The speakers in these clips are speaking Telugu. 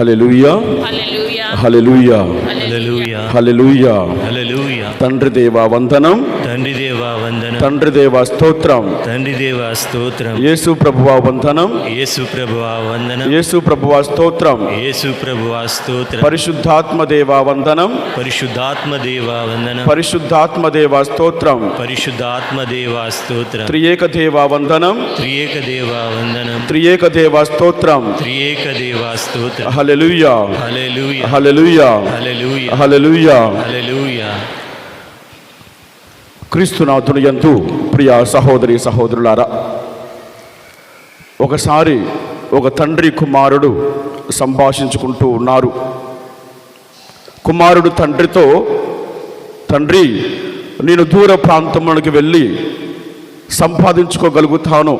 హల్లెలూయా హల్లెలూయా హల్లెలూయా హల్లెలూయా. హల్లెలూయా. తండ్రి దేవా వందనం, తండ్రి దేవా వందనం, తండ్రి దేవా స్తోత్రం, తండ్రి దేవా స్తోత్రం, యేసు ప్రభువా వందనం, యేసు ప్రభువా వందనం, యేసు ప్రభువా స్తోత్రం, యేసు ప్రభువా స్తోత్రం, పరిశుద్ధాత్మ దేవా వందనం, పరిశుద్ధాత్మ దేవా వందనం, పరిశుద్ధాత్మ దేవా స్తోత్రం, పరిశుద్ధాత్మ దేవా స్తోత్రం, త్రియేక దేవా వందనం, త్రియేక దేవా వందనం, త్రియేక దేవా స్తోత్రం. త్రియేక దేవా స్తోత్రం. హల్లెలూయా హల్లెలూయా హల్లెలూయా హల్లెలూయా హల్లెలూయా. హల్లెలూయా. క్రీస్తునాథుని యందు ప్రియ సహోదరి సహోదరులారా, ఒకసారి ఒక తండ్రి కుమారుడు సంభాషించుకుంటూ ఉన్నారు. కుమారుడు తండ్రితో, తండ్రి నేను దూర ప్రాంతంలోకి వెళ్ళి సంపాదించుకోగలుగుతాను,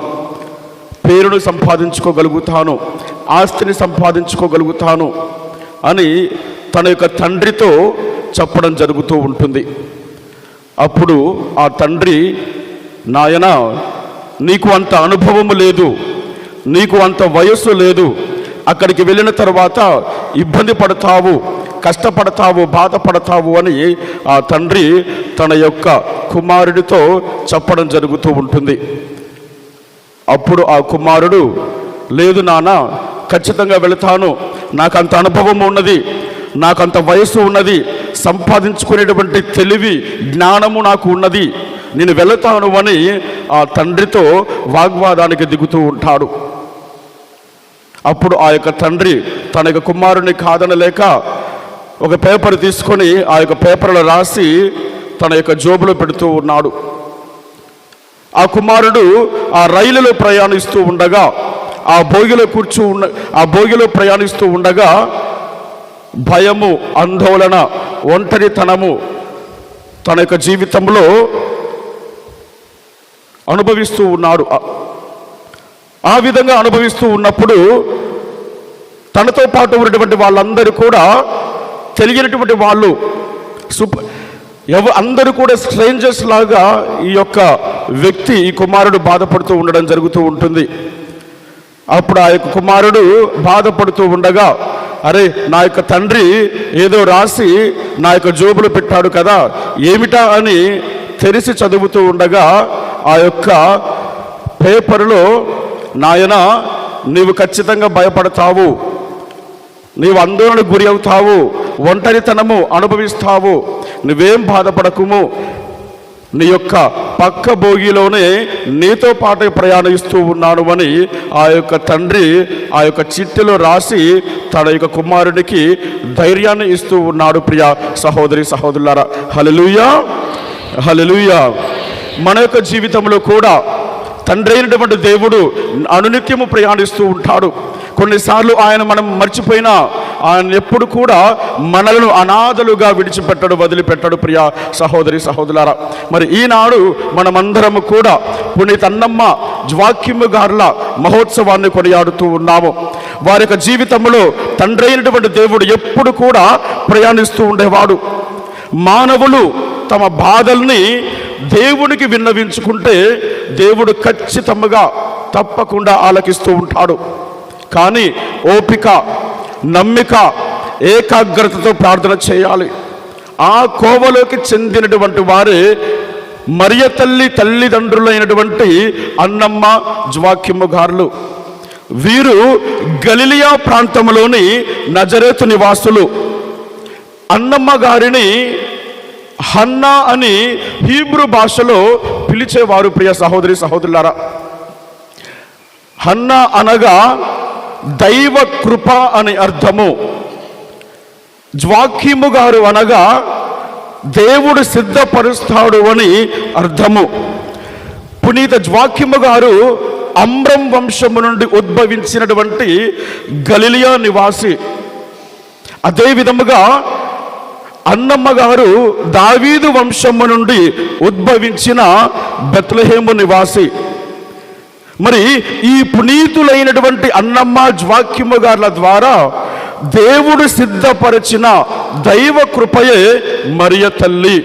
పేరును సంపాదించుకోగలుగుతాను, ఆస్తిని సంపాదించుకోగలుగుతాను అని తన యొక్క తండ్రితో చెప్పడం జరుగుతూ ఉంటుంది. అప్పుడు ఆ తండ్రి, నాయన నీకు అంత అనుభవము లేదు, నీకు అంత వయస్సు లేదు, అక్కడికి వెళ్ళిన తర్వాత ఇబ్బంది పడతావు, కష్టపడతావు, బాధపడతావు అని ఆ తండ్రి తన యొక్క కుమారుడితో చెప్పడం జరుగుతూ ఉంటుంది. అప్పుడు ఆ కుమారుడు, లేదు నాన్న, ఖచ్చితంగా వెళతాను, నాకు అంత అనుభవం ఉన్నది, నాకంత వయస్సు ఉన్నది, సంపాదించుకునేటువంటి తెలివి జ్ఞానము నాకు ఉన్నది, నేను వెళతాను అని ఆ తండ్రితో వాగ్వాదానికి దిగుతూ ఉంటాడు. అప్పుడు ఆ యొక్క తండ్రి తన యొక్క కుమారుని కాదనలేక ఒక పేపర్ తీసుకొని ఆ యొక్క పేపర్లో రాసి తన యొక్క జోబులో పెడుతూ ఉన్నాడు. ఆ కుమారుడు ఆ రైలులో ప్రయాణిస్తూ ఉండగా, ఆ భోగిలో ప్రయాణిస్తూ ఉండగా భయము, ఆందోళన, ఒంటరితనము తన యొక్క జీవితంలో అనుభవిస్తూ ఉన్నాడు. ఆ విధంగా అనుభవిస్తూ ఉన్నప్పుడు తనతో పాటు ఉన్నటువంటి వాళ్ళందరూ కూడా తెలియనటువంటి వాళ్ళు, అందరూ కూడా స్ట్రేంజర్స్ లాగా ఈ యొక్క వ్యక్తి, ఈ కుమారుడు బాధపడుతూ ఉండడం జరుగుతూ ఉంటుంది. అప్పుడు ఆ యొక్క కుమారుడు బాధపడుతూ ఉండగా, అరే నా యొక్క తండ్రి ఏదో రాసి నా యొక్క జోబులో పెట్టాడు కదా, ఏమిటా అని తెరిచి చదువుతూ ఉండగా ఆ యొక్క పేపర్లో, నాయన నీవు ఖచ్చితంగా భయపడతావు, నీవు ఆందోళనకు గురి అవుతావు, ఒంటరితనము అనుభవిస్తావు, నువ్వేం బాధపడకుము, నీ యొక్క పక్క భోగిలోనే నీతో పాటు ప్రయాణిస్తూ ఉన్నాను అని ఆ యొక్క తండ్రి ఆ యొక్క చిట్టిలో రాసి తన యొక్క కుమారునికి ధైర్యాన్ని ఇస్తూ ఉన్నాడు. ప్రియ సహోదరి సహోదరులారా, హల్లెలూయా హల్లెలూయా. మన యొక్క జీవితంలో కూడా తండ్రి అయినటువంటి దేవుడు అనునిత్యము ప్రయాణిస్తూ ఉంటాడు. కొన్నిసార్లు ఆయన మనం మర్చిపోయినా ఆయన ఎప్పుడు కూడా మనలను అనాథలుగా విడిచిపెట్టడు, వదిలిపెట్టడు. ప్రియ సహోదరి సహోదరులారా, మరి ఈనాడు మనమందరము కూడా పునీత అన్నమ్మ జ్వాక్యము గారుల మహోత్సవాన్ని కొనియాడుతూ ఉన్నాము. వారి యొక్క జీవితంలో తండ్రి అయినటువంటి దేవుడు ఎప్పుడు కూడా ప్రయాణిస్తూ ఉండేవాడు. మానవులు తమ బాధల్ని దేవునికి విన్నవించుకుంటే దేవుడు ఖచ్చితంగా తప్పకుండా ఆలకిస్తూ ఉంటాడు. కానీ ఓపిక, నమ్మిక, ఏకాగ్రతతో ప్రార్థన చేయాలి. ఆ కోవలోకి చెందినటువంటి వారే మరియ తల్లిదండ్రులైనటువంటి అన్నమ్మ జ్వాక్యము గారులు. వీరు గలిలియా ప్రాంతంలోని నజరేతు నివాసులు. అన్నమ్మ గారిని హన్నా అని హీబ్రూ భాషలో పిలిచేవారు. ప్రియ సహోదరి సహోదరులారా, హన్నా అనగా దైవ కృప అని అర్థము. జ్వాక్యము గారు అనగా దేవుడు సిద్ధపరుస్తాడు అని అర్థము. పునీత జ్వాక్యము గారు అమ్రం వంశము నుండి ఉద్భవించినటువంటి గలిలియా నివాసి. అదే విధముగా అన్నమ్మ గారు దావీదు వంశము నుండి ఉద్భవించిన బెత్లెహేము నివాసి. మరి ఈ పునీతులైనటువంటి అన్నమ్మ జ్వాక్యము గారుల ద్వారా దేవుడు సిద్ధపరిచిన దైవ కృపయే మరియ తల్లి.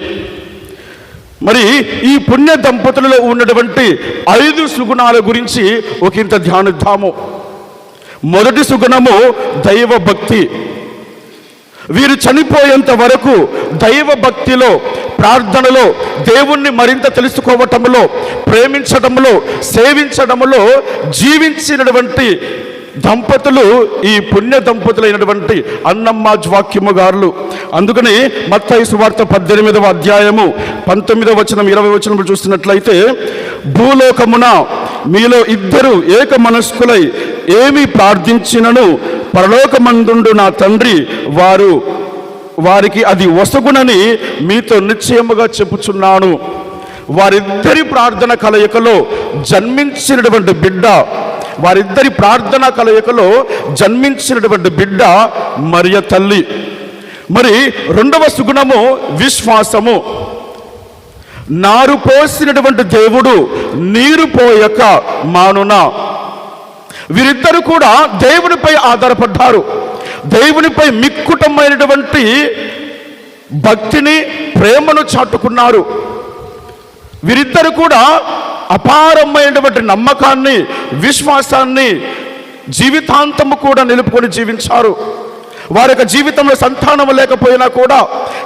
మరి ఈ పుణ్య దంపతులలో ఉన్నటువంటి 5 సుగుణాల గురించి ఒకంత ధ్యానిద్దాము. మొదటి సుగుణము దైవ భక్తి. వీరు చనిపోయేంత వరకు దైవ భక్తిలో, ప్రార్థనలో, దేవుణ్ణి మరింత తెలుసుకోవటంలో, ప్రేమించడంలో, సేవించడంలో జీవించినటువంటి దంపతులు ఈ పుణ్య దంపతులైనటువంటి అన్నమ్మ వాక్యము గారులు. అందుకని మత్తయి సువార్త 18వ అధ్యాయము 19వ వచనం 20వ వచనం చూస్తున్నట్లయితే, భూలోకమున మీలో ఇద్దరు ఏక మనస్కులై ఏమి ప్రార్థించినను పరలోకమందుండు నా తండ్రి వారికి అది వసగునని మీతో నిశ్చయముగా చెప్పుచున్నాను. వారిద్దరి ప్రార్థన కలయికలో జన్మించినటువంటి బిడ్డ, వారిద్దరి ప్రార్థన కలయికలో జన్మించినటువంటి బిడ్డ మరియ తల్లి. మరి రెండవ సుగుణము విశ్వాసము. నారు పోసినటువంటి దేవుడు నీరు పోయక మానునా. వీరిద్దరు కూడా దేవునిపై ఆధారపడ్డారు. దేవునిపై మిక్కుటమైనటువంటి భక్తిని, ప్రేమను చాటుకున్నారు. వీరిద్దరు కూడా అపారమైనటువంటి నమ్మకాన్ని, విశ్వాసాన్ని జీవితాంతము కూడా నిలుపుకొని జీవించారు. వారి యొక్క జీవితంలో సంతానం లేకపోయినా కూడా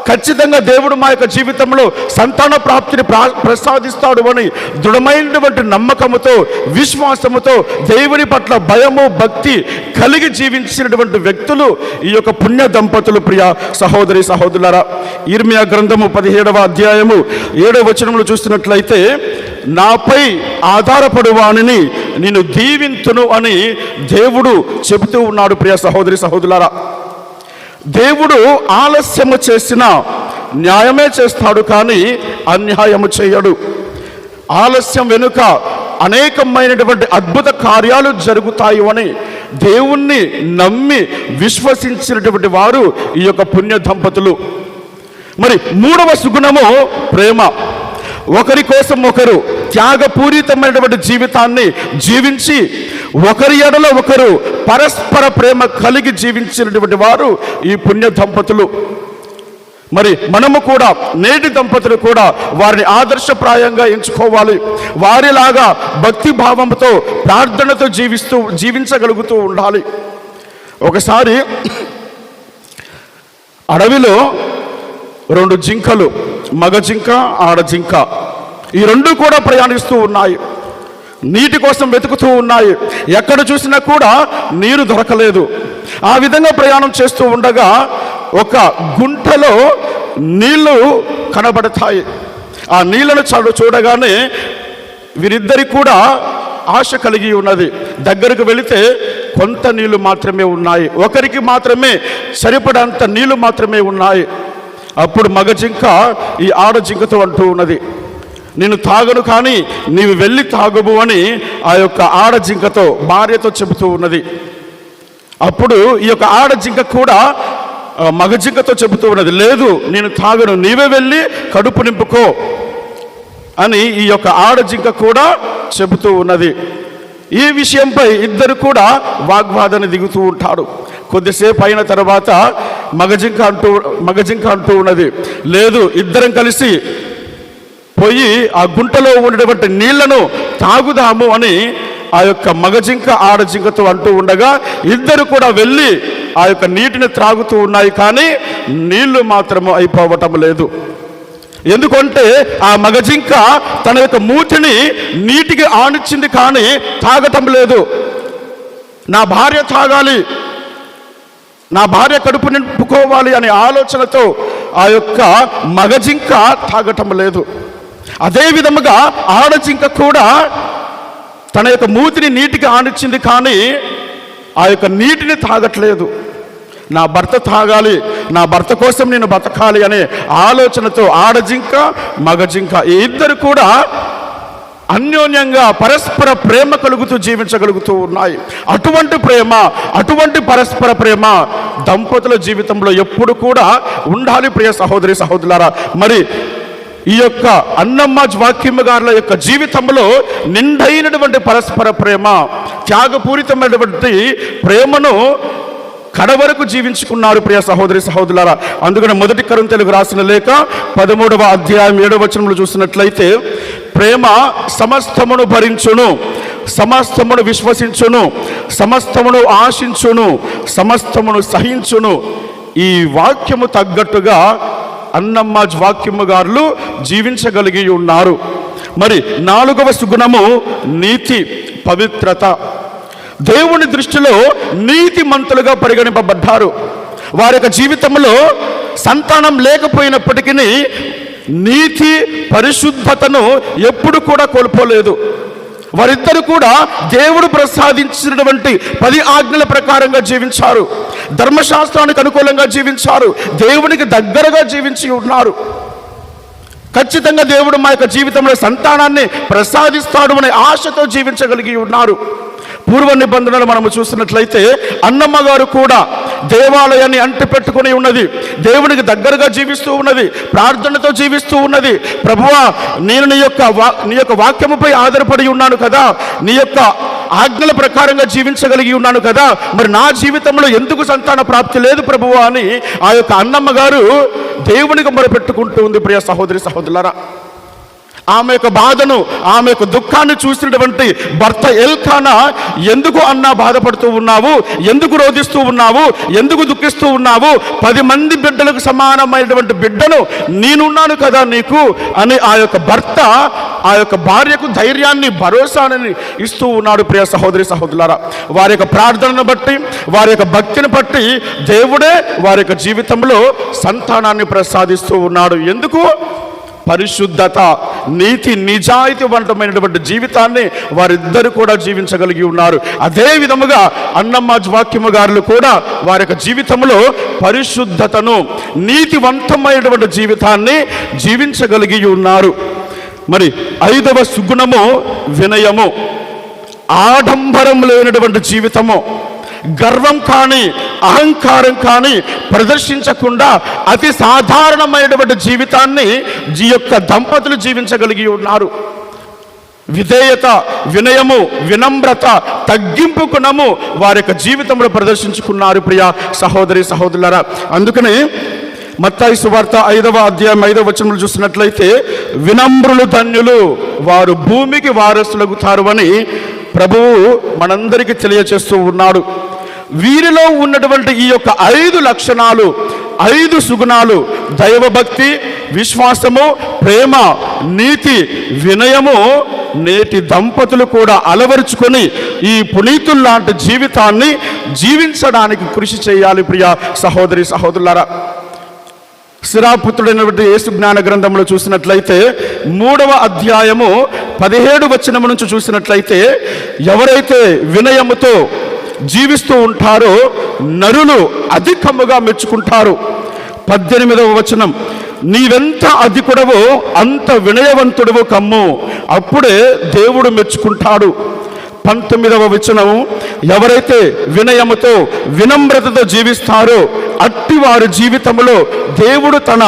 ఖచ్చితంగా దేవుడు మా యొక్క జీవితంలో సంతాన ప్రాప్తిని ప్రసాదిస్తాడు అని దృఢమైనటువంటి నమ్మకముతో, విశ్వాసముతో, దేవుని పట్ల భయము, భక్తి కలిగి జీవించినటువంటి వ్యక్తులు ఈ యొక్క పుణ్య దంపతులు. ప్రియ సహోదరి సహోదరులారా, ఇర్మియా గ్రంథము 17వ అధ్యాయము 7వ వచనంలో చూస్తున్నట్లయితే, నాపై ఆధారపడు వానిని నేను దీవింతును అని దేవుడు చెబుతూ ఉన్నాడు. ప్రియ సహోదరి సహోదరులారా, దేవుడు ఆలస్యము చేసిన న్యాయమే చేస్తాడు, కానీ అన్యాయము చేయడు. ఆలస్యం వెనుక అనేకమైనటువంటి అద్భుత కార్యాలు జరుగుతాయి అని దేవుణ్ణి నమ్మి విశ్వసించినటువంటి వారు ఈ యొక్క పుణ్య దంపతులు. మరి మూడవ సుగుణము ప్రేమ. ఒకరి కోసం ఒకరు త్యాగపూరితమైనటువంటి జీవితాన్ని జీవించి ఒకరి ఎడల ఒకరు పరస్పర ప్రేమ కలిగి జీవించినటువంటి వారు ఈ పుణ్య దంపతులు. మరి మనము కూడా, నేటి దంపతులు కూడా వారిని ఆదర్శప్రాయంగా ఎంచుకోవాలి. వారిలాగా భక్తి భావంతో, ప్రార్థనతో జీవించగలుగుతూ ఉండాలి. ఒకసారి అడవిలో 2 జింకలు, మగ జింక, ఆడ జింక, ఈ 2 కూడా ప్రయాణిస్తూ ఉన్నాయి. నీటి కోసం వెతుకుతూ ఉన్నాయి. ఎక్కడ చూసినా కూడా నీరు దొరకలేదు. ఆ విధంగా ప్రయాణం చేస్తూ ఉండగా ఒక గుంటలో నీళ్లు కనబడతాయి. ఆ నీళ్లను చూడగానే వీరిద్దరికి కూడా ఆశ కలిగి ఉన్నది. దగ్గరకు వెళితే కొంత నీళ్లు మాత్రమే ఉన్నాయి, ఒకరికి మాత్రమే సరిపడంత నీళ్లు మాత్రమే ఉన్నాయి. అప్పుడు మగ జింక ఈ ఆడ జింకతో అంటూ ఉన్నది, నేను తాగను కానీ నీవు వెళ్ళి తాగుము అని ఆ యొక్క ఆడ జింకతో, భార్యతో చెబుతూ ఉన్నది. అప్పుడు ఈ యొక్క ఆడ జింక కూడా మగ జింకతో చెబుతూ ఉన్నది, లేదు నేను తాగను, నీవే వెళ్ళి కడుపు నింపుకో అని ఈ యొక్క ఆడ జింక కూడా చెబుతూ ఉన్నది. ఈ విషయంపై ఇద్దరు కూడా వాగ్వాదాన్ని దిగుతూ ఉంటాడు. కొద్దిసేపు అయిన తర్వాత మగ జింక అంటూ ఉన్నది, లేదు ఇద్దరం కలిసి పోయి ఆ గుంటలో ఉన్నటువంటి నీళ్లను తాగుదాము అని ఆ యొక్క మగ జింక ఆడ జింకతో అంటూ ఉండగా ఇద్దరు కూడా వెళ్ళి ఆ యొక్క నీటిని త్రాగుతూ ఉన్నాయి, కానీ నీళ్లు మాత్రము అయిపోవటం లేదు. ఎందుకంటే ఆ మగ జింక తన యొక్క మూతిని నీటికి ఆనిచ్చింది, కానీ తాగటం లేదు. నా భార్య తాగాలి, నా భార్య కడుపు నింపుకోవాలి అనే ఆలోచనతో ఆ యొక్క మగ జింక తాగటం లేదు. అదే విధముగా ఆడ జింక కూడా తన యొక్క మూతిని నీటికి ఆనిచ్చింది, కానీ ఆ యొక్క నీటిని తాగట్లేదు. నా భర్త తాగాలి, నా భర్త కోసం నేను బతకాలి అనే ఆలోచనతో ఆడ జింక, మగ జింక ఈ ఇద్దరు కూడా అన్యోన్యంగా పరస్పర ప్రేమ కలుగుతూ జీవించగలుగుతూ ఉన్నాయి. అటువంటి ప్రేమ, అటువంటి పరస్పర ప్రేమ దంపతుల జీవితంలో ఎప్పుడు కూడా ఉండాలి. ప్రియ సహోదరి సహోదరులారా, మరి ఈ యొక్క అన్నమ్మ వాక్యమ్మ గారుల యొక్క జీవితంలో నిండైనటువంటి పరస్పర ప్రేమ, త్యాగపూరితమైనటువంటి ప్రేమను కడవరకు జీవించుకున్నారు. ప్రియ సహోదరి సహోదరులారా, అందుకని 1 కొరింథీయులకు రాసిన లేఖ 13వ అధ్యాయం 7వ వచనంలో చూసినట్లయితే, ప్రేమ సమస్తమును భరించును, సమస్తమును విశ్వసించును, సమస్తమును ఆశించును, సమస్తమును సహించును. ఈ వాక్యము తగ్గట్టుగా అన్నమ్మ వాక్యము గారు జీవించగలిగి ఉన్నారు. మరి 4వ సుగుణము నీతి, పవిత్రత. దేవుని దృష్టిలో నీతిమంతులుగా పరిగణింపబడ్డారు. వారి యొక్క జీవితంలో సంతానం లేకపోయినప్పటికీ నీతి, పరిశుద్ధతను ఎప్పుడు కూడా కోల్పోలేదు. వారిద్దరు కూడా దేవుడు ప్రసాదించినటువంటి 10 ఆజ్ఞల ప్రకారంగా జీవించారు, ధర్మశాస్త్రానికి అనుకూలంగా జీవించారు, దేవునికి దగ్గరగా జీవించి ఉన్నారు. ఖచ్చితంగా దేవుడు మా యొక్క జీవితంలో సంతానాన్ని ప్రసాదిస్తాడు అనే ఆశతో జీవించగలిగి ఉన్నారు. పూర్వ నిబంధనలు మనము చూసినట్లయితే అన్నమ్మ గారు కూడా దేవాలయాన్ని అంటిపెట్టుకుని ఉన్నది, దేవునికి దగ్గరగా జీవిస్తూ ఉన్నది, ప్రార్థనతో జీవిస్తూ ఉన్నది. ప్రభువా, నేను నీ యొక్క వాక్యముపై ఆధారపడి ఉన్నాను కదా, నీ యొక్క ఆజ్ఞల ప్రకారంగా జీవించగలిగి ఉన్నాను కదా, మరి నా జీవితంలో ఎందుకు సంతాన ప్రాప్తి లేదు ప్రభువా అని ఆ యొక్క అన్నమ్మ గారు దేవునికి మొరపెట్టుకుంటూ ఉంది. ప్రియ సహోదరి సహోదరులారా, ఆమె యొక్క బాధను, ఆమె యొక్క దుఃఖాన్ని చూసినటువంటి భర్త ఎల్కానా, ఎందుకు అన్నా బాధపడుతూ ఉన్నావు, ఎందుకు రోధిస్తూ ఉన్నావు, ఎందుకు దుఃఖిస్తూ ఉన్నావు, 10 మంది బిడ్డలకు సమానమైనటువంటి బిడ్డను నేనున్నాను కదా నీకు అని ఆ యొక్క భర్త ఆ యొక్క భార్యకు ధైర్యాన్ని, భరోసాని ఇస్తూ ఉన్నాడు. ప్రియ సహోదరి సహోదరులారా, వారి యొక్క ప్రార్థనను బట్టి, వారి యొక్క భక్తిని బట్టి దేవుడే వారి యొక్క జీవితంలో సంతానాన్ని ప్రసాదిస్తూ ఉన్నాడు. ఎందుకు? పరిశుద్ధత, నీతి, నిజాయితీవంతమైనటువంటి జీవితాన్ని వారిద్దరు కూడా జీవించగలిగి ఉన్నారు. అదే విధముగా అన్నమ్మ వాక్యము గారు కూడా వారి యొక్క జీవితంలో పరిశుద్ధతను, నీతివంతమైనటువంటి జీవితాన్ని జీవించగలిగి ఉన్నారు. మరి 5వ సుగుణము వినయము, ఆడంబరం లేనటువంటి జీవితము, గర్వం కానీ అహంకారం కానీ ప్రదర్శించకుండా అతి సాధారణమైనటువంటి జీవితాన్ని ఈ యొక్క దంపతులు జీవించగలిగి ఉన్నారు. విధేయత, వినయము, వినమ్రత, తగ్గింపు గుణము వారి యొక్క జీవితంలో ప్రదర్శించుకున్నారు. ప్రియ సహోదరి సహోదరులారా, అందుకని మత్తయి సువార్త 5వ అధ్యాయం 5వ వచనంలో చూసినట్లయితే వినమ్రులు ధన్యులు, వారు భూమికి వారసులగుతారు అని ప్రభువు మనందరికీ తెలియచేస్తూ ఉన్నాడు. వీరిలో ఉన్నటువంటి ఈ యొక్క 5 లక్షణాలు, 5 సుగుణాలు, దైవభక్తి, విశ్వాసము, ప్రేమ, నీతి, వినయము నేటి దంపతులు కూడా అలవరుచుకొని ఈ పునీతుల్లాంటి జీవితాన్ని జీవించడానికి కృషి చేయాలి. ప్రియ సహోదరి సహోదరులారా, శిరాపుత్రుడైనటువంటి యేసు జ్ఞాన గ్రంథంలో చూసినట్లయితే 3వ అధ్యాయము 17 వచనం నుంచి చూసినట్లయితే ఎవరైతే వినయముతో జీవిస్తూ ఉంటారో నరులు అధికముగా మెచ్చుకుంటారు. 18వ వచనం, నీవెంత అధికుడవో అంత వినయవంతుడవు కమ్ము, అప్పుడే దేవుడు మెచ్చుకుంటాడు. 19వ వచనం, ఎవరైతే వినయముతో వినమ్రతతో జీవిస్తారో అట్టి వారి జీవితంలో దేవుడు తన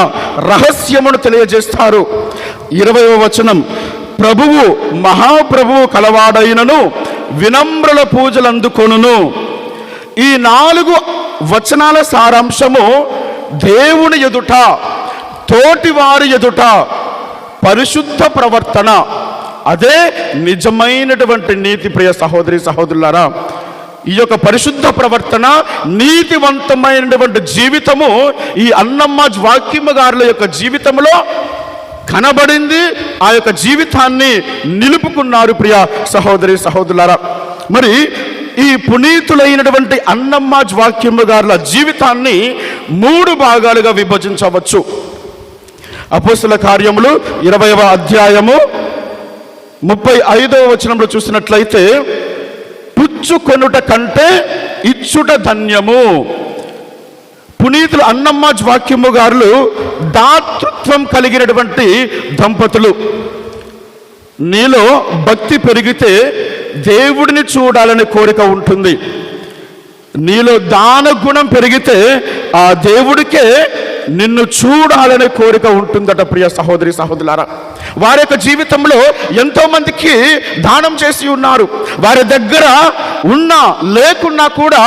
రహస్యమును తెలియజేస్తారు. 20వ వచనం, ప్రభువు మహాప్రభువు కలవాడైనను వినమ్రుల పూజలు అందుకొనును. ఈ 4 వచనాల సారాంశము దేవుని ఎదుట, తోటి వారి ఎదుట పరిశుద్ధ ప్రవర్తన, అదే నిజమైనటువంటి నీతి. ప్రియ సహోదరి సహోదరులారా, ఈ యొక్క పరిశుద్ధ ప్రవర్తన, నీతివంతమైనటువంటి జీవితము ఈ అన్నమ్మ వాక్యము గారుల యొక్క జీవితంలో కనబడింది. ఆ యొక్క జీవితాన్ని నిలుపుకున్నారు. ప్రియ సహోదరి సహోదరులారా, మరి ఈ పునీతులైనటువంటి అన్నమ్మ వాక్యము గారుల జీవితాన్ని 3 భాగాలుగా విభజించవచ్చు. అపోస్తల కార్యములు 20వ అధ్యాయము 35వ వచనంలో చూసినట్లయితే పుచ్చుకొనుట కంటే ఇచ్చుట ధన్యము. పునీతులు అన్నమ్మ వాక్యము గారు దాతృత్వం కలిగినటువంటి దంపతులు. నీలో భక్తి పెరిగితే దేవుడిని చూడాలనే కోరిక ఉంటుంది. నీలో దాన గుణం పెరిగితే ఆ దేవుడికే నిన్ను చూడాలనే కోరిక ఉంటుందట. ప్రియ సహోదరి సహోదరులారా, వారి యొక్క జీవితంలో ఎంతో మందికి దానం చేసి ఉన్నారు. వారి దగ్గర ఉన్నా లేకున్నా కూడా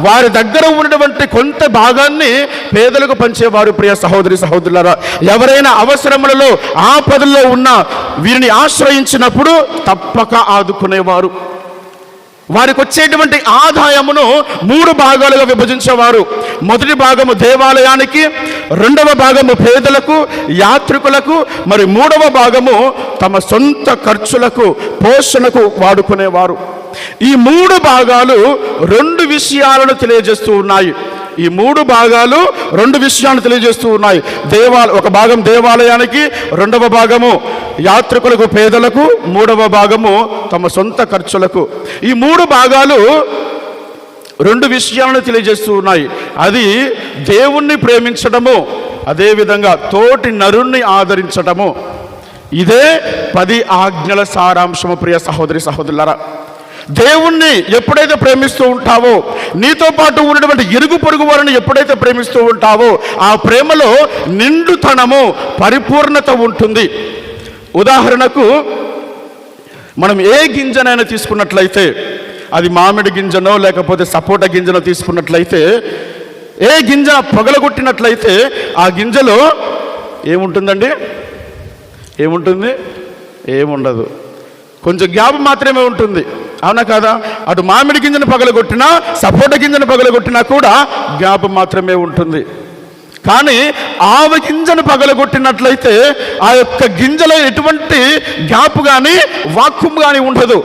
వారి దగ్గర ఉన్నటువంటి కొంత భాగాన్ని పేదలకు పంచేవారు. ప్రియ సహోదరి సహోదరులారా, ఎవరైనా అవసరములలో ఆపదల్లో ఉన్న వీరిని ఆశ్రయించినప్పుడు తప్పక ఆదుకునేవారు. వారికి వచ్చేటువంటి ఆదాయమును 3 భాగాలుగా విభజించేవారు. మొదటి భాగము దేవాలయానికి, రెండవ భాగము పేదలకు, యాత్రికులకు, మరి 3వ భాగము తమ సొంత ఖర్చులకు, పోషణకు వాడుకునేవారు. ఈ 3 భాగాలు 2 విషయాలను తెలియజేస్తూ ఉన్నాయి. ఈ 3 భాగాలు 2 విషయాలను తెలియజేస్తూ ఉన్నాయి. ఒక భాగం దేవాలయానికి, రెండవ భాగము యాత్రికులకు, పేదలకు, 3వ భాగము తమ సొంత ఖర్చులకు. ఈ 3 భాగాలు 2 విషయాలను తెలియజేస్తూ ఉన్నాయి. అది దేవుణ్ణి ప్రేమించడము, అదేవిధంగా తోటి నరుణ్ణి ఆదరించడము. ఇదే 10 ఆజ్ఞల సారాంశము. ప్రియ సహోదరి సహోదరులారా, దేవుణ్ణి ఎప్పుడైతే ప్రేమిస్తూ ఉంటావో, నీతో పాటు ఉన్నటువంటి ఇరుగు పొరుగు వారిని ఎప్పుడైతే ప్రేమిస్తూ ఉంటావో, ఆ ప్రేమలో నిండుతనము, పరిపూర్ణత ఉంటుంది. ఉదాహరణకు మనం ఏ గింజనైనా తీసుకున్నట్లయితే, అది మామిడి గింజనో లేకపోతే సపోటా గింజనో తీసుకున్నట్లయితే, ఏ గింజ పగలగొట్టినట్లయితే ఆ గింజలో ఏముంటుందండి? ఏముంటుంది? ఏముండదు. కొంచెం గ్యాప్ మాత్రమే ఉంటుంది. అవునా కాదా? అటు మామిడి గింజను పగలగొట్టినా, సపోటా గింజను పగలగొట్టినా కూడా గ్యాప్ మాత్రమే ఉంటుంది. కానీ ఆవ గింజను పగలగొట్టినట్లయితే ఆ యొక్క గింజలో ఎటువంటి గ్యాప్ కానీ వాక్యూమ్ కానీ ఉండదు.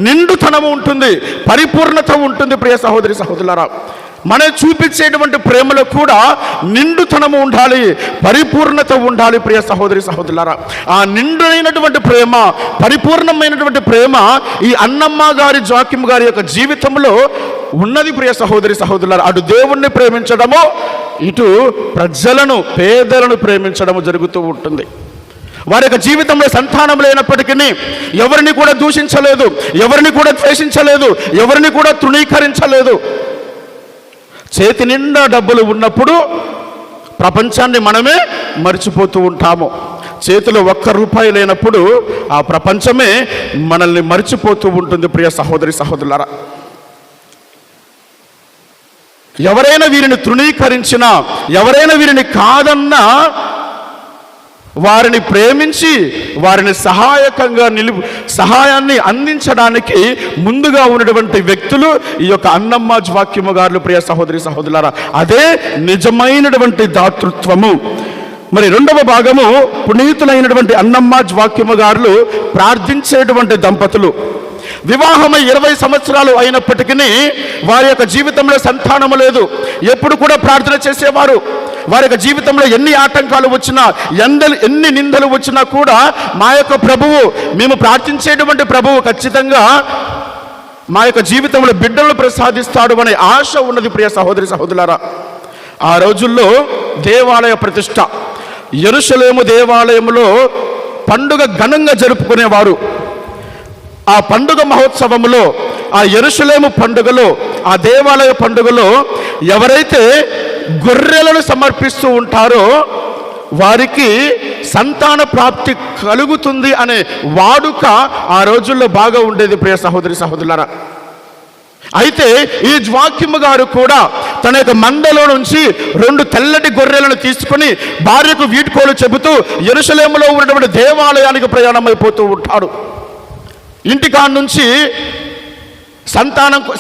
నిండుతనము ఉంటుంది, పరిపూర్ణత ఉంటుంది. ప్రియ సహోదరి సహోదరులారా, మనం చూపించేటువంటి ప్రేమలో కూడా నిండుతనము ఉండాలి, పరిపూర్ణత ఉండాలి. ప్రియ సహోదరి సహోదరులారా, ఆ నిండైనటువంటి ప్రేమ, పరిపూర్ణమైనటువంటి ప్రేమ ఈ అన్నమ్మ గారి, జాకిమ్ గారి యొక్క జీవితంలో ఉన్నది. ప్రియ సహోదరి సహోదరులారా, అటు దేవుణ్ణి ప్రేమించడము, ఇటు ప్రజలను, పేదలను ప్రేమించడము జరుగుతూ ఉంటుంది. వారి యొక్క జీవితంలో సంతానం లేనప్పటికీ ఎవరిని కూడా దూషించలేదు, ఎవరిని కూడా ద్వేషించలేదు, ఎవరిని కూడా తృణీకరించలేదు. చేతి నిండా డబ్బులు ఉన్నప్పుడు ప్రపంచాన్ని మనమే మర్చిపోతూ ఉంటాము. చేతిలో 1 రూపాయి లేనప్పుడు ఆ ప్రపంచమే మనల్ని మర్చిపోతూ ఉంటుంది. ప్రియ సహోదరి సహోదరులారా, ఎవరైనా వీరిని తృణీకరించినా, ఎవరైనా వీరిని కాదన్నా, వారిని ప్రేమించి వారిని సహాయాన్ని అందించడానికి ముందుగా ఉన్నటువంటి వ్యక్తులు ఈ యొక్క అన్నమ్మ వాక్యము గారు. ప్రియ సహోదరి సహోదరులారా, అదే నిజమైనటువంటి దాతృత్వము. మరి 2వ భాగము పునీతులైనటువంటి అన్నమ్మ వాక్యము గారు ప్రార్థించేటువంటి దంపతులు. వివాహమై 20 సంవత్సరాలు అయినప్పటికీ వారి యొక్క జీవితంలో సంతానము లేదు. ఎప్పుడు కూడా ప్రార్థన చేసేవారు. వారి యొక్క జీవితంలో ఎన్ని ఆటంకాలు వచ్చినా, ఎన్ని నిందలు వచ్చినా కూడా మా యొక్క ప్రభువు, మేము ప్రార్థించేటువంటి ప్రభువు ఖచ్చితంగా మా యొక్క జీవితంలో బిడ్డలను ప్రసాదిస్తాడు అనే ఆశ ఉన్నది. ప్రియ సహోదరి సహోదరులారా, ఆ రోజుల్లో దేవాలయ ప్రతిష్ట, యెరూషలేము దేవాలయంలో పండుగ ఘనంగా జరుపుకునేవారు. ఆ పండుగ మహోత్సవంలో, ఆ యెరూషలేము పండుగలో, ఆ దేవాలయ పండుగలో ఎవరైతే గొర్రెలను సమర్పిస్తూ ఉంటారో వారికి సంతాన ప్రాప్తి కలుగుతుంది అనే వాడుక ఆ రోజుల్లో బాగా ఉండేది. ప్రియ సహోదరి సహోదరులారా, అయితే ఈ వాక్యము గారు కూడా తన యొక్క మందలో నుంచి 2 తెల్లటి గొర్రెలను తీసుకుని భార్యకు వీడ్కోలు చెబుతూ యెరూషలేములో ఉన్నటువంటి దేవాలయానికి ప్రయాణమైపోతూ ఉంటాడు. ఇంటికాడ నుంచి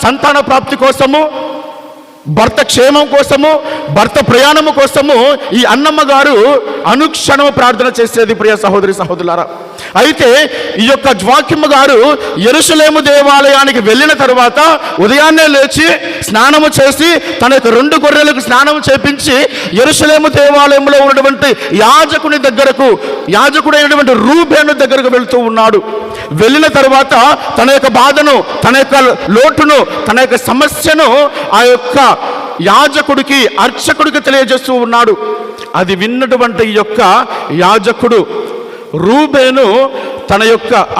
సంతాన ప్రాప్తి కోసము, భర్త క్షేమం కోసము, భర్త ప్రయాణము కోసము ఈ అన్నమ్మ గారు అనుక్షణము ప్రార్థన చేసేది. ప్రియ సహోదరి సహోదరులారా, అయితే ఈ యొక్క వాక్యమ్మ గారు యెరూషలేము దేవాలయానికి వెళ్ళిన తరువాత ఉదయాన్నే లేచి స్నానము చేసి తన యొక్క 2 గొర్రెలకు స్నానము చేపించి యెరూషలేము దేవాలయంలో ఉన్నటువంటి యాజకుడైనటువంటి రూబేను దగ్గరకు వెళ్తూ ఉన్నాడు. వెళ్ళిన తరువాత తన యొక్క బాధను, తన యొక్క లోటును, తన యొక్క సమస్యను ఆ యొక్క యాజకుడికి, అర్చకుడికి తెలియజేస్తూ ఉన్నాడు. అది విన్నటువంటి ఈ యొక్క యాజకుడు రూబేను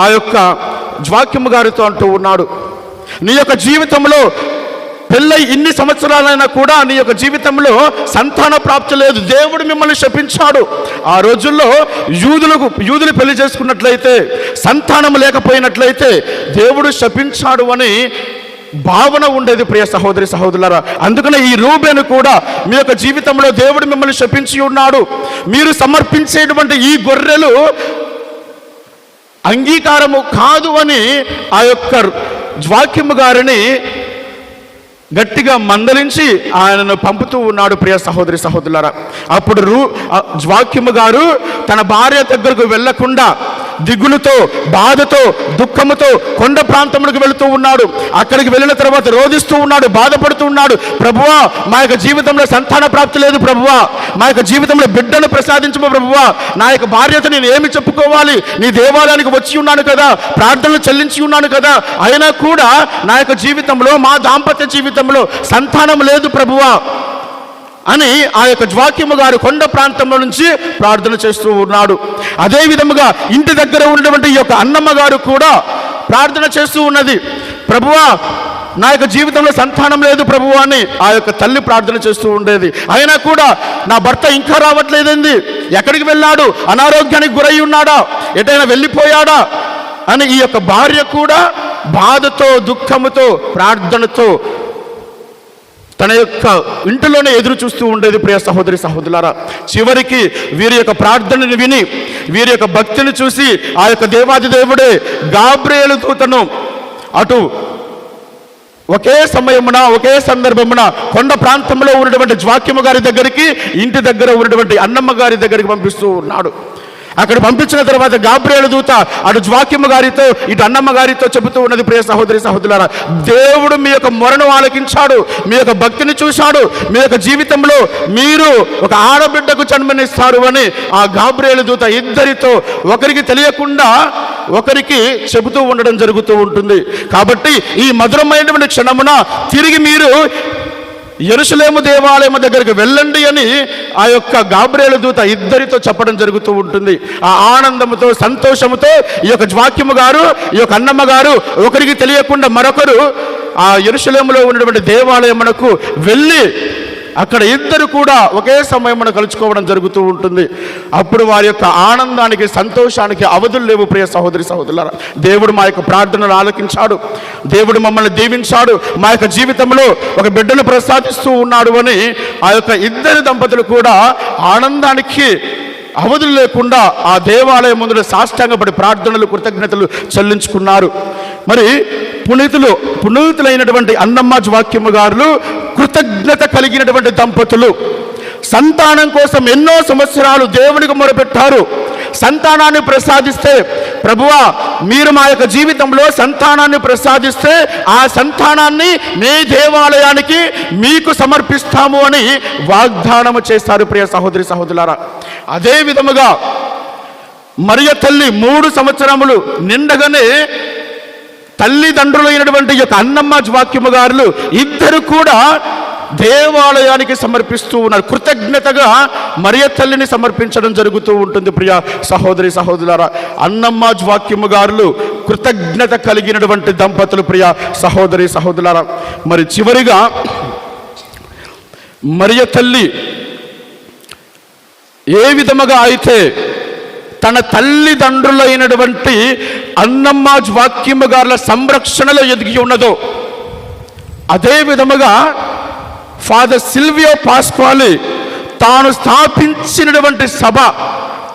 ఆ యొక్క వాక్యము గారితో అంటూ ఉన్నాడు, నీ యొక్క జీవితంలో పెళ్ళై ఇన్ని సంవత్సరాలైనా కూడా నీ యొక్క జీవితంలో సంతాన ప్రాప్తి లేదు. దేవుడు మిమ్మల్ని శపించాడు. ఆ రోజుల్లో యూదులు పెళ్లి చేసుకున్నట్లయితే, సంతానం లేకపోయినట్లయితే దేవుడు శపించాడు అని భావన ఉండేది. ప్రియ సహోదరి సహోదరులారా, అందుకనే ఈ రూబేను కూడా మీ యొక్క జీవితంలో దేవుడు మిమ్మల్ని శపించి ఉన్నాడు. మీరు సమర్పించేటువంటి ఈ గొర్రెలు అంగీకారము కాదు అని ఆ యొక్క జ్వాక్యము గారిని గట్టిగా మందలించి ఆయనను పంపుతూ ఉన్నాడు. ప్రియ సహోదరి సహోదరులారా, అప్పుడు జ్వాక్యము గారు తన భార్య దగ్గరకు వెళ్లకుండా దిగులుతో, బాధతో, దుఃఖముతో కొండ ప్రాంతములకు వెళుతూ ఉన్నాడు. అక్కడికి వెళ్ళిన తర్వాత రోధిస్తూ ఉన్నాడు, బాధపడుతూ ఉన్నాడు. ప్రభువా, మా యొక్క జీవితంలో సంతాన ప్రాప్తి లేదు ప్రభువా, మా యొక్క జీవితంలో బిడ్డను ప్రసాదించము ప్రభువా, నా యొక్క భార్యతో నేను ఏమి చెప్పుకోవాలి, నీ దేవాలయానికి వచ్చి ఉన్నాను కదా, ప్రార్థనలు చెల్లించి ఉన్నాను కదా, అయినా కూడా నా యొక్క జీవితంలో, మా దాంపత్య జీవితంలో సంతానం లేదు ప్రభువా అని ఆ యొక్క జ్వాక్యము గారు కొండ ప్రాంతంలో నుంచి ప్రార్థన చేస్తూ ఉన్నాడు. అదే విధముగా ఇంటి దగ్గర ఉన్నటువంటి ఈ యొక్క అన్నమ్మ గారు కూడా ప్రార్థన చేస్తూ ఉన్నది. ప్రభువా, నా యొక్క జీవితంలో సంతానం లేదు ప్రభువా అని ఆ యొక్క తల్లి ప్రార్థన చేస్తూ ఉండేది. అయినా కూడా నా భర్త ఇంకా రావట్లేదండి, ఎక్కడికి వెళ్ళాడు, అనారోగ్యానికి గురై ఉన్నాడా, ఎటైనా వెళ్ళిపోయాడా అని ఈ యొక్క భార్య కూడా బాధతో, దుఃఖముతో, ప్రార్థనతో తన యొక్క ఇంటిలోనే ఎదురు చూస్తూ ఉండేది. ప్రియ సహోదరి సహోదరులారా, చివరికి వీరి యొక్క ప్రార్థనని విని, వీరి యొక్క భక్తిని చూసి ఆ యొక్క దేవాది దేవుడే గాబ్రియేలు దూతను అటు ఒకే సమయమున, ఒకే సందర్భమున కొండ ప్రాంతంలో ఉన్నటువంటి జ్వాక్యము గారి దగ్గరికి, ఇంటి దగ్గర ఉన్నటువంటి అన్నమ్మ గారి దగ్గరికి పంపిస్తూ ఉన్నాడు. అక్కడ పంపించిన తర్వాత గాబ్రియేలు దూత అటు జ్వాక్యము గారితో, ఇటు అన్నమ్మ గారితో చెబుతూ ఉన్నది. ప్రియ సహోదరి సహోదరులారా, దేవుడు మీ యొక్క మొరను ఆలకించాడు, మీ యొక్క భక్తిని చూశాడు, మీ యొక్క జీవితంలో మీరు ఒక ఆడబిడ్డకు జన్మనిస్తారు అని ఆ గాబ్రియేలు దూత ఇద్దరితో ఒకరికి తెలియకుండా ఒకరికి చెబుతూ ఉండడం జరుగుతూ ఉంటుంది. కాబట్టి ఈ మధురమైనటువంటి క్షణమున తిరిగి మీరు యెరూషలేము దేవాలయం దగ్గరికి వెళ్ళండి అని ఆ యొక్క గాబ్రియేలు దూత ఇద్దరితో చెప్పడం జరుగుతూ ఉంటుంది. ఆ ఆనందముతో, సంతోషముతో ఈ యొక్క జ్వాక్యము గారు, ఈ యొక్క అన్నమ్మ గారు ఒకరికి తెలియకుండా మరొకరు ఆ యెరూషలేములో ఉన్నటువంటి దేవాలయమునకు వెళ్ళి అక్కడ ఇద్దరు కూడా ఒకే సమయమున కలుసుకోవడం జరుగుతూ ఉంటుంది. అప్పుడు వారి యొక్క ఆనందానికి, సంతోషానికి అవధులు లేవు. ప్రియ సహోదరి సహోదరులారా, దేవుడు మా యొక్క ప్రార్థనలు ఆలకించాడు, దేవుడు మమ్మల్ని దీవించాడు, మా యొక్క జీవితంలో ఒక బిడ్డను ప్రసాదిస్తూ ఉన్నాడు అని ఆ యొక్క ఇద్దరు దంపతులు కూడా ఆనందానికి అవధులు లేకుండా ఆ దేవాలయం ముందు సాష్టాంగపడి ప్రార్థనలు, కృతజ్ఞతలు చెల్లించుకున్నారు. మరి పునీతులైనటువంటి అన్నమ్మ జ్వాక్యము గారు కృతజ్ఞత కలిగినటువంటి దంపతులు. సంతానం కోసం ఎన్నో సంవత్సరాలు దేవునికి మొరపెట్టారు. సంతానాన్ని ప్రసాదిస్తే, ప్రభువా మీరు మా యొక్క జీవితంలో సంతానాన్ని ప్రసాదిస్తే ఆ సంతానాన్ని మీ దేవాలయానికి మీకు సమర్పిస్తాము అని వాగ్దానము చేస్తారు. ప్రియ సహోదరి సహోదరులారా, అదే విధముగా మరియ తల్లి 3 సంవత్సరములు నిండగానే తల్లిదండ్రులైనటువంటి యొక్క అన్నమ్మ జ్వాక్యము గారు ఇద్దరు కూడా దేవాలయానికి సమర్పిస్తూ ఉన్నారు. కృతజ్ఞతగా మరియ తల్లిని సమర్పించడం జరుగుతూ ఉంటుంది. ప్రియ సహోదరి సహోదరులారా, అన్నమ్మ జ్వాక్యము గారు కృతజ్ఞత కలిగినటువంటి దంపతులు. ప్రియ సహోదరి సహోదరులారా, మరి చివరిగా మరియ తల్లి ఏ విధముగా అయితే తన తల్లిదండ్రులైనటువంటి అన్నమ్మ జ్వాక్యము గారుల సంరక్షణలో ఎదిగి ఉన్నదో, అదే విధముగా ఫాదర్ సిల్వియో పాస్క్వాలి తాను స్థాపించినటువంటి సభ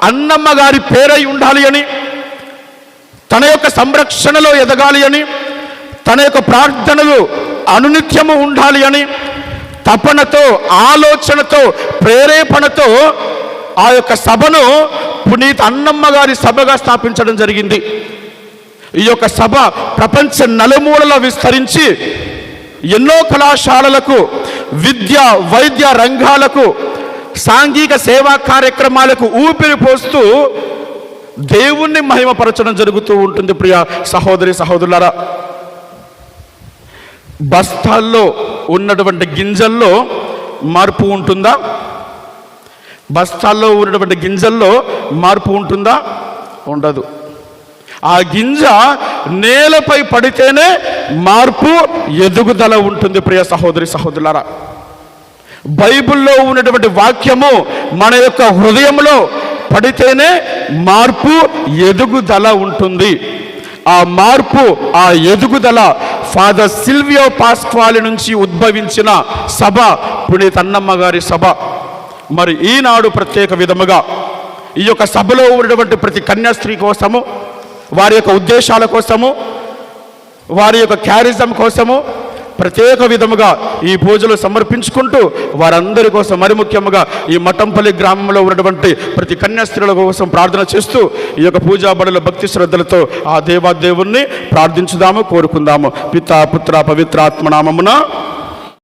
అన్నమ్మ గారి పేరై ఉండాలి అని, తన యొక్క సంరక్షణలో ఎదగాలి అని, తన యొక్క ప్రార్థనలు అనునిత్యము ఉండాలి అని తపనతో, ఆలోచనతో, ప్రేరేపణతో ఆ యొక్క సభను పునీత అన్నమ్మ గారి సభగా స్థాపించడం జరిగింది. ఈ యొక్క సభ ప్రపంచ నలుమూలలో విస్తరించి ఎన్నో కళాశాలలకు, విద్య వైద్య రంగాలకు, సాంఘిక సేవా కార్యక్రమాలకు ఊపిరి పోస్తూ దేవుణ్ణి మహిమపరచడం జరుగుతూ ఉంటుంది. ప్రియ సహోదరి సహోదరులారా, బస్తాల్లో ఉన్నటువంటి గింజల్లో మార్పు ఉంటుందా? బస్తాల్లో ఉన్నటువంటి గింజల్లో మార్పు ఉంటుందా? ఉండదు. ఆ గింజ నేలపై పడితేనే మార్పు, ఎదుగుదల ఉంటుంది. ప్రియ సహోదరి సహోదరులారా, బైబిల్లో ఉన్నటువంటి వాక్యము మన యొక్క హృదయంలో పడితేనే మార్పు, ఎదుగుదల ఉంటుంది. ఆ మార్పు, ఆ ఎదుగుదల ఫాదర్ సిల్వియో పాస్క్వాలి నుంచి ఉద్భవించిన సభ పునీత అన్నమ్మ గారి సభ. మరి ఈనాడు ప్రత్యేక విధముగా ఈ యొక్క సభలో ఉన్నటువంటి ప్రతి కన్యాస్త్రీ కోసము, వారి యొక్క ఉద్దేశాల కోసము, వారి యొక్క క్యారిజం కోసము ప్రత్యేక విధముగా ఈ పూజలు సమర్పించుకుంటూ వారందరి కోసం, మరి ముఖ్యంగా ఈ మఠంపల్లి గ్రామంలో ఉన్నటువంటి ప్రతి కన్యాస్త్రీల కోసం ప్రార్థన చేస్తూ ఈ యొక్క పూజా బడుల భక్తి శ్రద్ధలతో ఆ దేవాదేవుణ్ణి ప్రార్థించుదాము, కోరుకుందాము. పితా పుత్ర పవిత్రాత్మ నామమున